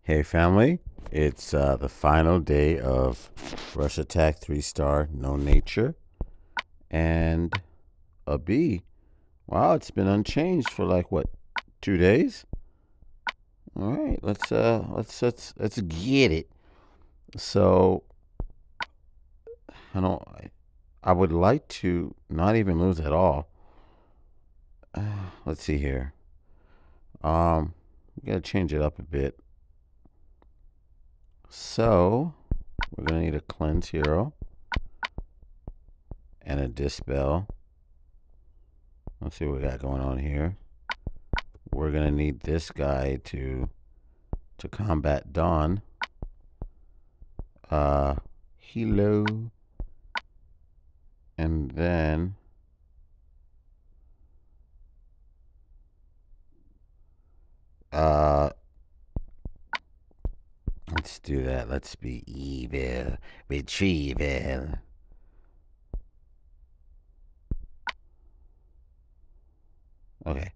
Hey family, it's the final day of Rush Attack 3-star No Nature and a B. Wow, it's been unchanged for like what, 2 days? All right, let's get it. So I don't. I would like to not even lose at all. Let's see here. We gotta change it up a bit. So we're gonna need a cleanse hero and a dispel. Let's see what we got going on here. We're gonna need this guy to combat Dawn. Hello. And then let's do that. Let's be evil. Retrieval. Okay.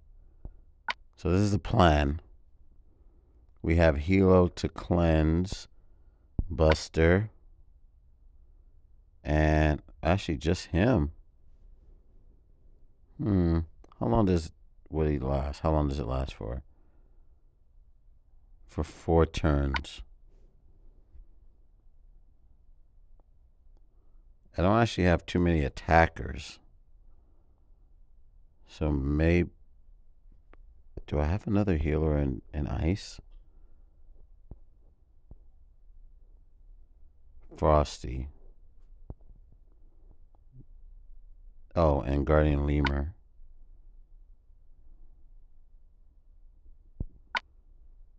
So this is the plan. We have Hilo to cleanse, Buster, and actually just him. How long would he last? How long does it last for? For 4 turns. I don't actually have too many attackers. So maybe. Do I have another healer in ice? Frosty. Oh, and Guardian Lemur.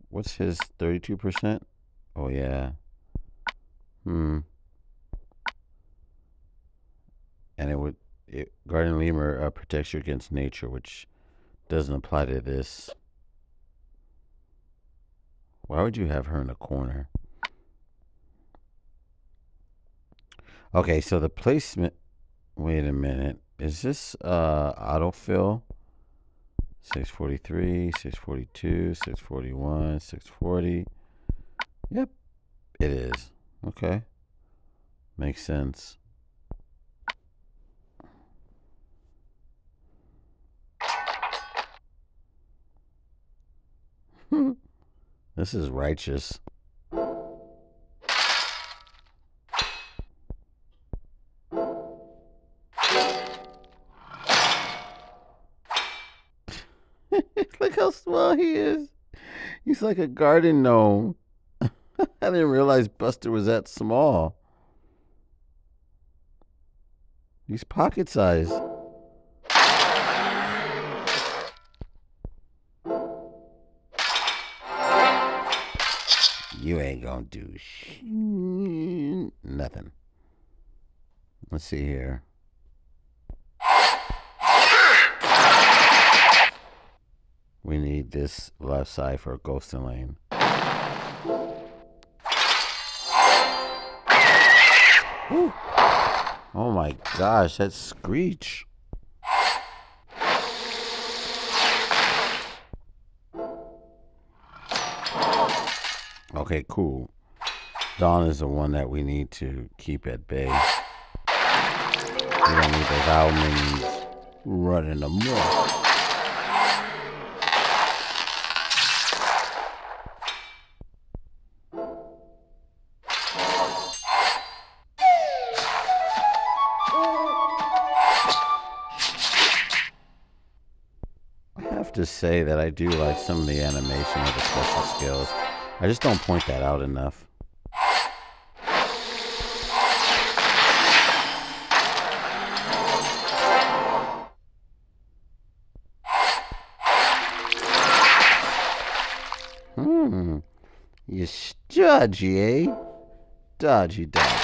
What's his 32%? Oh, yeah. And Guardian Lemur protects you against nature, which doesn't apply to this. Why would you have her in the corner? Okay, so the placement. Wait a minute. Is this autofill? 643, 642, 641, 640. Yep, it is. Okay. Makes sense. This is righteous. Look how small he is. He's like a garden gnome. I didn't realize Buster was that small. He's pocket size. You ain't gonna do nothing. Let's see here. We need this left side for Ghostin Lane. Woo. Oh my gosh, that's Screech. Okay, cool. Dawn is the one that we need to keep at bay. We don't need those owl minions running amok. To say that I do like some of the animation of the special skills. I just don't point that out enough. You dodgy, eh? Dodgy, dodgy.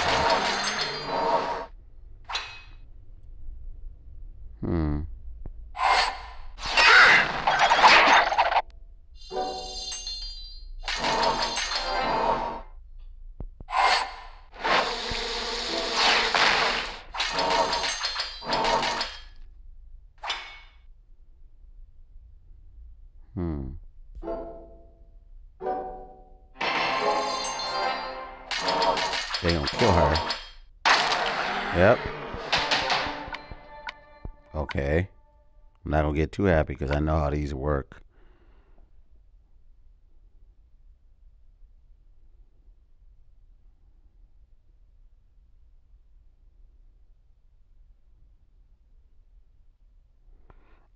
They gonna kill her. Yep. Okay. I'm not gonna get too happy because I know how these work.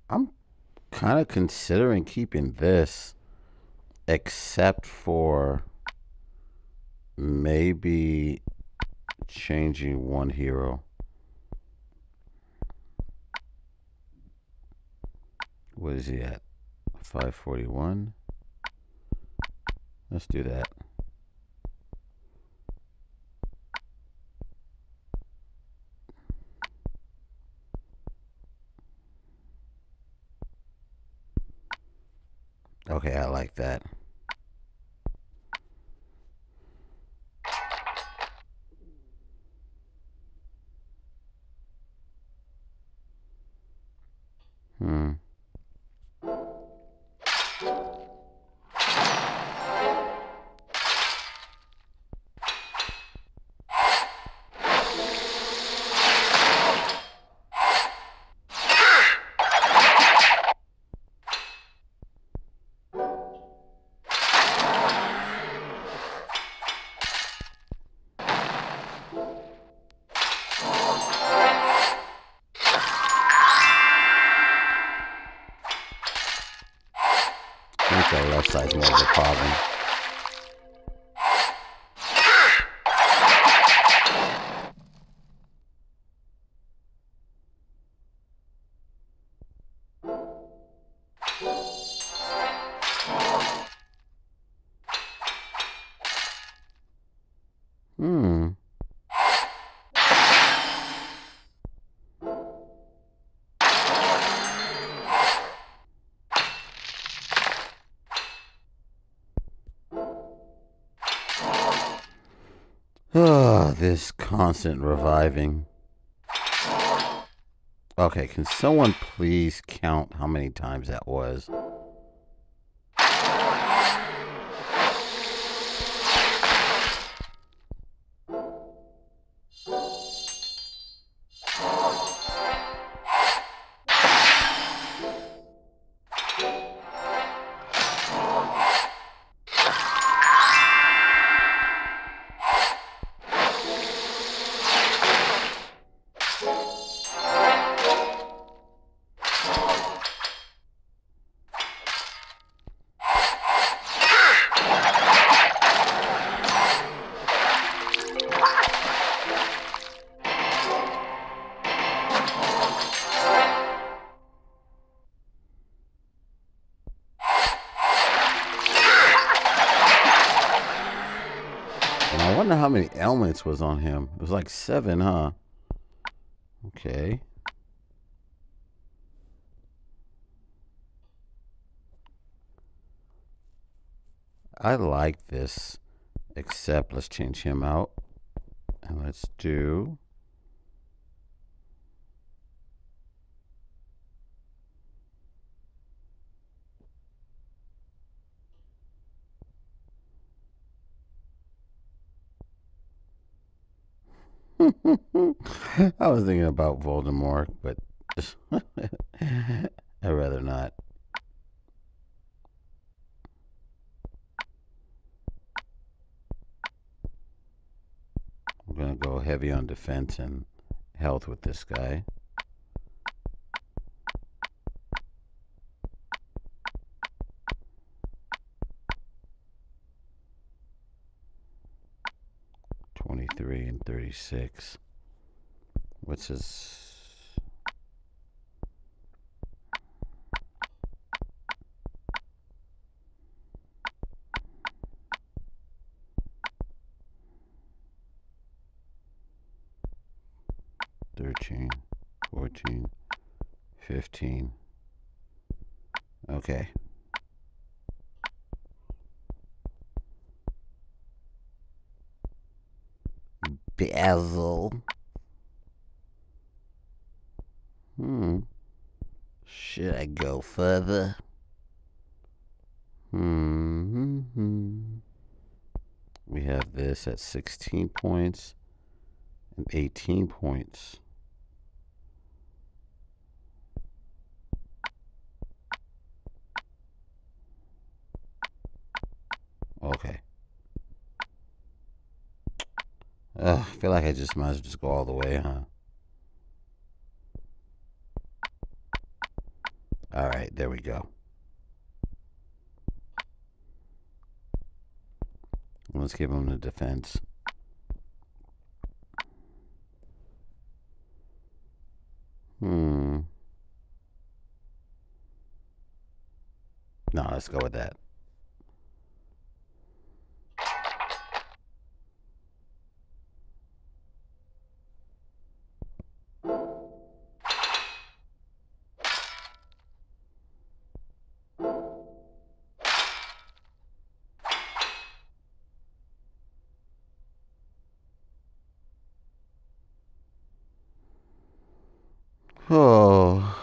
I'm kind of considering keeping this, except for maybe changing one hero. What is he at? 541. Let's do that. Okay, I like that. Hmm. I think the left side's more of a problem. Hmm. Ah, this constant reviving. Okay, can someone please count how many times that was? And I wonder how many elements was on him. It was like 7, huh? Okay. I like this, except let's change him out. And let's do... I was thinking about Voldemort, but I'd rather not. I'm going to go heavy on defense and health with this guy. $23 and $36. What's his... $13, $14, $15. Okay. Basil. Should I go further? We We have this at 16 points and 18 points. Okay. I feel like I just might as well just go all the way, huh? All right, there we go. Let's give him the defense. No, let's go with that. Oh.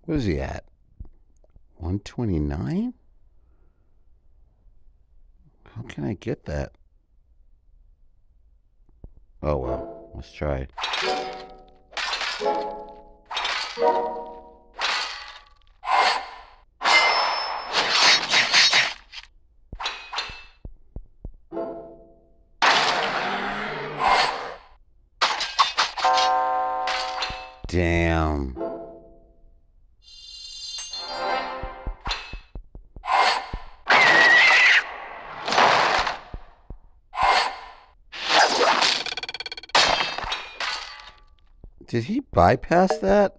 Where's he at? 129? How can I get that? Oh well, let's try. Damn. Did he bypass that?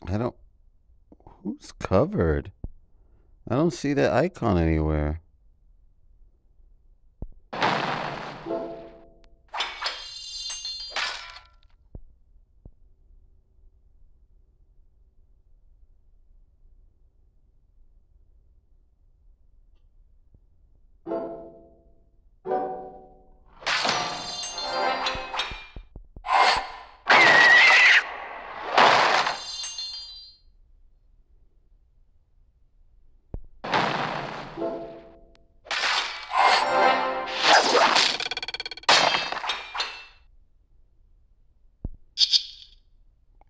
I don't... Who's covered? I don't see that icon anywhere.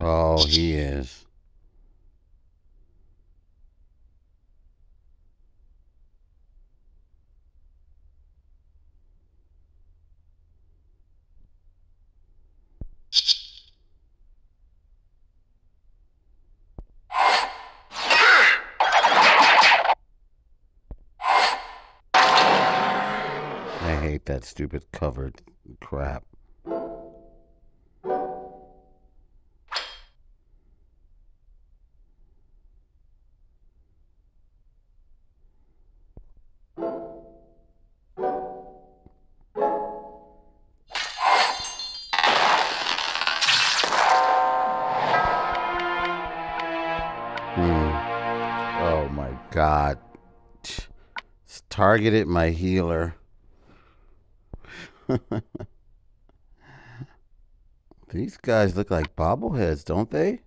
Oh, he is. I hate that stupid covered crap. Oh my god. It's targeted my healer. These guys look like bobbleheads, don't they?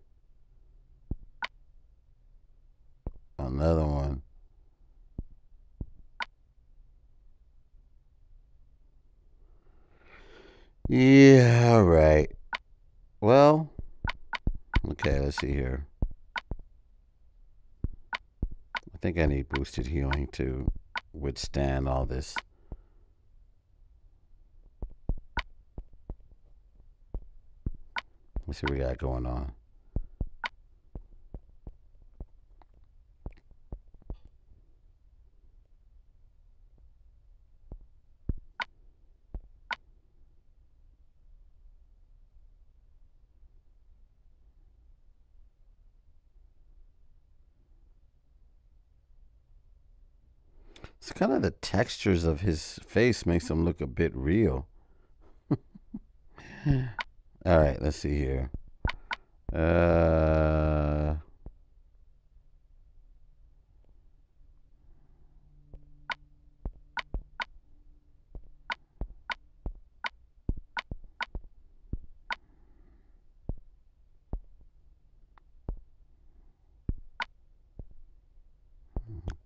Another one. Yeah, all right. Well, okay, let's see here. I think I need boosted healing to withstand all this. Let's see what we got going on. kind of the textures of his face makes him look a bit real. All right, let's see here.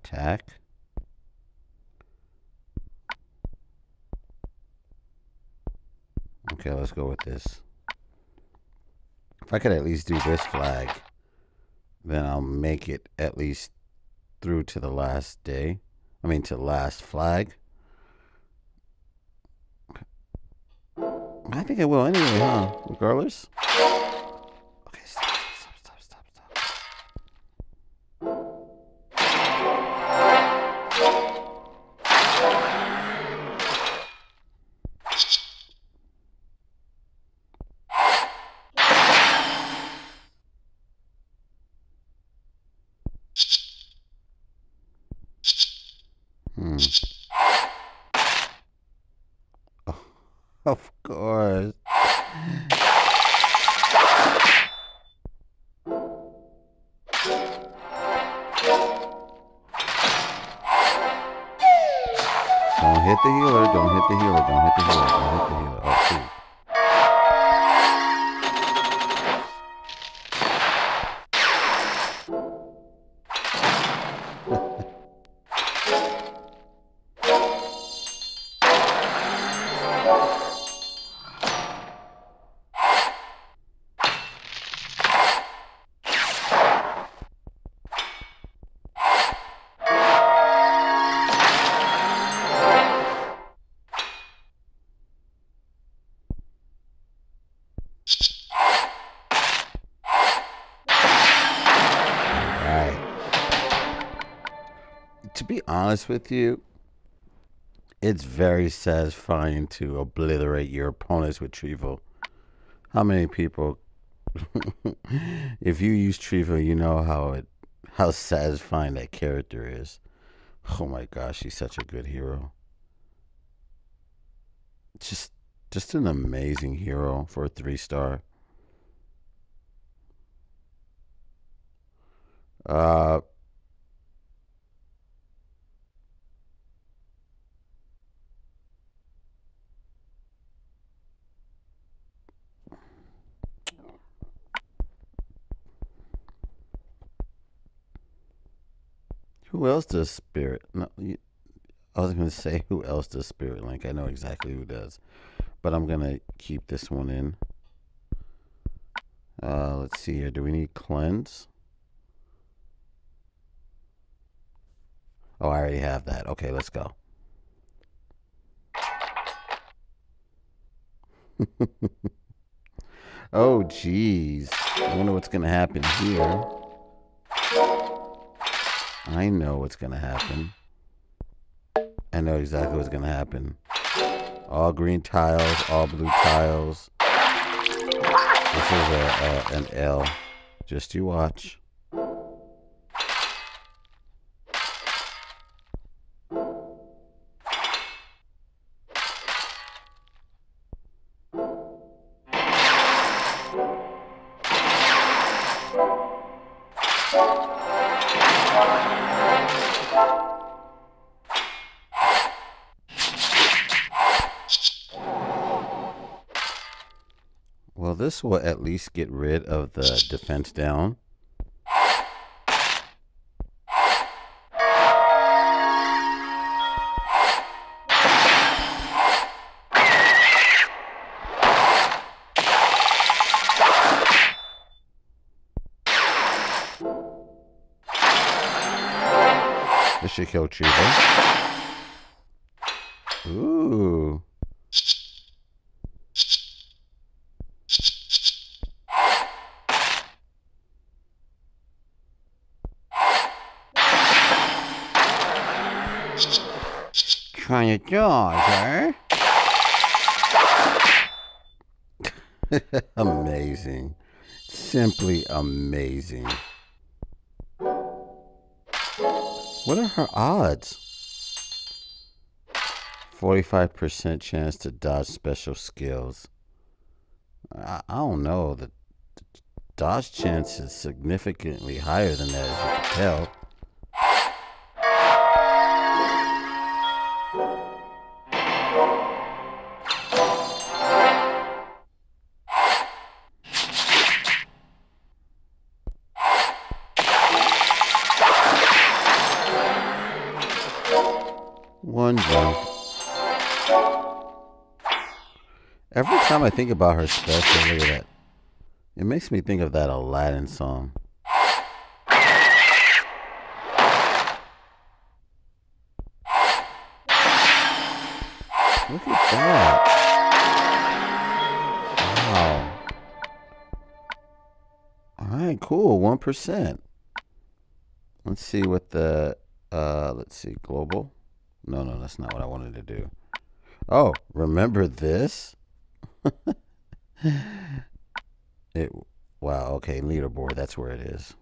Attack. Okay, let's go with this. If I could at least do this flag, then I'll make it at least through to the last day. I mean, to the last flag. I think I will anyway, huh? Regardless. Okay, stop. Oh, of course. Don't hit the healer. Don't hit the healer. Don't hit the healer. Don't hit the healer. Oh, shoot. To be honest with you, it's very satisfying to obliterate your opponents with Trevo. How many people, if you use Trevo, you know how satisfying that character is. Oh my gosh, he's such a good hero. Just an amazing hero for a 3-star. Who else does Spirit? No, I was going to say who else does Spirit Link. I know exactly who does. But I'm going to keep this one in. Let's see here. Do we need cleanse? Oh, I already have that. Okay, let's go. Oh, geez. I wonder what's going to happen here. I know what's going to happen. I know exactly what's going to happen. All green tiles, all blue tiles. This is an L. Just you watch. Well, this will at least get rid of the defense down. This should kill Trevo. Ooh. Trying to dodge, eh? Amazing. Simply amazing. What are her odds? 45% chance to dodge special skills. I don't know. The dodge chance is significantly higher than that, as you can tell. One jump. Every time I think about her special, look at that. It makes me think of that Aladdin song. Look at that. Wow. Alright, cool. 1%. Let's see what the let's see, global. No, that's not what I wanted to do. Oh, remember this? It wow, okay, leaderboard, that's where it is.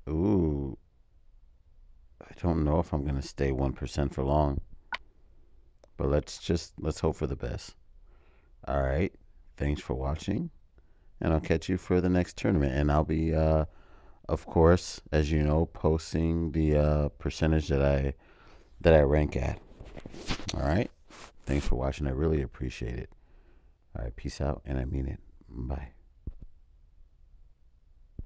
Ooh. I don't know if I'm gonna stay 1% for long. But let's hope for the best. Alright. Thanks for watching. And I'll catch you for the next tournament. And I'll be of course, as you know, posting the percentage that I rank at. Alright. Thanks for watching. I really appreciate it. Alright, peace out, and I mean it. Bye.